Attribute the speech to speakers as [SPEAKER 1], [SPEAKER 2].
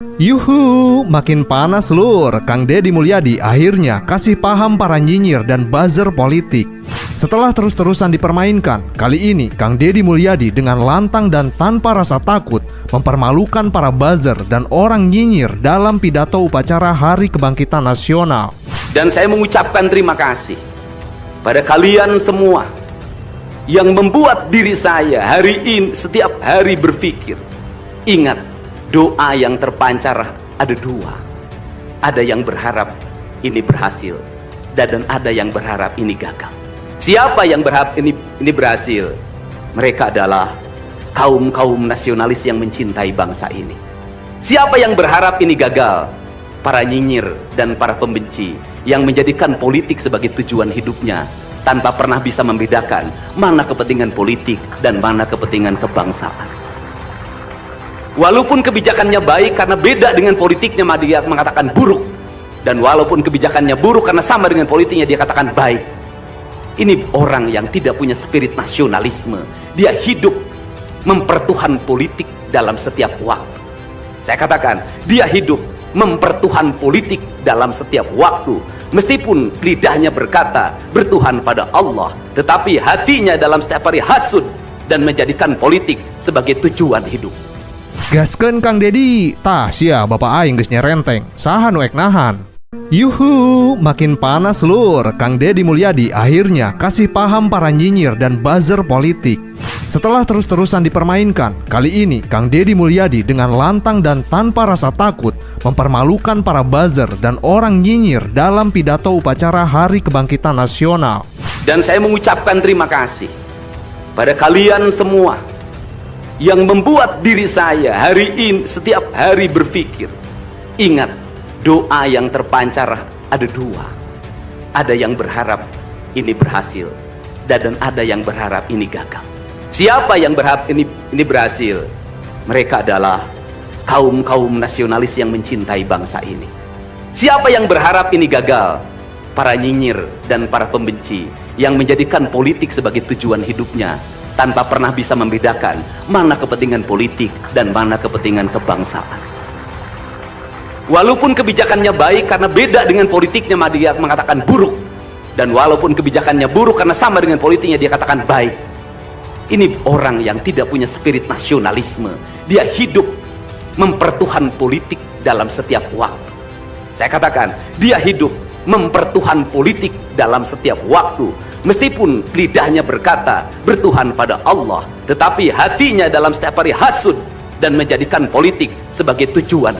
[SPEAKER 1] Yuhu, makin panas lur. Kang Deddy Mulyadi akhirnya kasih paham para nyinyir dan buzzer politik. Setelah terus-terusan dipermainkan, kali ini Kang Deddy Mulyadi dengan lantang dan tanpa rasa takut mempermalukan para buzzer dan orang nyinyir dalam pidato upacara Hari Kebangkitan Nasional.
[SPEAKER 2] Dan saya mengucapkan terima kasih pada kalian semua yang membuat diri saya hari ini setiap hari berpikir. Ingat, doa yang terpancar ada dua. Ada yang berharap ini berhasil, dan ada yang berharap ini gagal. Siapa yang berharap ini berhasil? Mereka adalah kaum nasionalis yang mencintai bangsa ini. Siapa yang berharap ini gagal? Para nyinyir dan para pembenci yang menjadikan politik sebagai tujuan hidupnya tanpa pernah bisa membedakan mana kepentingan politik dan mana kepentingan kebangsaan. Walaupun kebijakannya baik karena beda dengan politiknya, dia mengatakan buruk. Dan walaupun kebijakannya buruk karena sama dengan politiknya, dia katakan baik. Ini orang yang tidak punya spirit nasionalisme. Dia hidup mempertuhan politik dalam setiap waktu. Saya katakan, dia hidup mempertuhan politik dalam setiap waktu. Meskipun lidahnya berkata bertuhan pada Allah, tetapi hatinya dalam setiap hari hasud dan menjadikan politik sebagai tujuan hidup.
[SPEAKER 1] Gaskeun Kang Deddy, tah sia Bapak aing geus nyerenteng, saha nu ek nahan. Yuhu, makin panas lur. Kang Deddy Mulyadi akhirnya kasih paham para nyinyir dan buzzer politik. Setelah terus-terusan dipermainkan, kali ini Kang Deddy Mulyadi dengan lantang dan tanpa rasa takut mempermalukan para buzzer dan orang nyinyir dalam pidato upacara Hari Kebangkitan Nasional.
[SPEAKER 2] Dan saya mengucapkan terima kasih pada kalian semua yang membuat diri saya hari ini setiap hari berpikir. Ingat, doa yang terpancar ada dua. Ada yang berharap ini berhasil, dan ada yang berharap ini gagal. Siapa yang berharap ini berhasil? Mereka adalah kaum nasionalis yang mencintai bangsa ini. Siapa yang berharap ini gagal? Para nyinyir dan para pembenci yang menjadikan politik sebagai tujuan hidupnya tanpa pernah bisa membedakan mana kepentingan politik dan mana kepentingan kebangsaan. Walaupun kebijakannya baik karena beda dengan politiknya, dia mengatakan buruk. Dan walaupun kebijakannya buruk karena sama dengan politiknya, dia katakan baik. Ini orang yang tidak punya spirit nasionalisme. Dia hidup mempertuhan politik dalam setiap waktu. Saya katakan, dia hidup mempertuhan politik dalam setiap waktu. Meskipun lidahnya berkata bertuhan pada Allah, tetapi hatinya dalam setiap hari hasud dan menjadikan politik sebagai tujuan.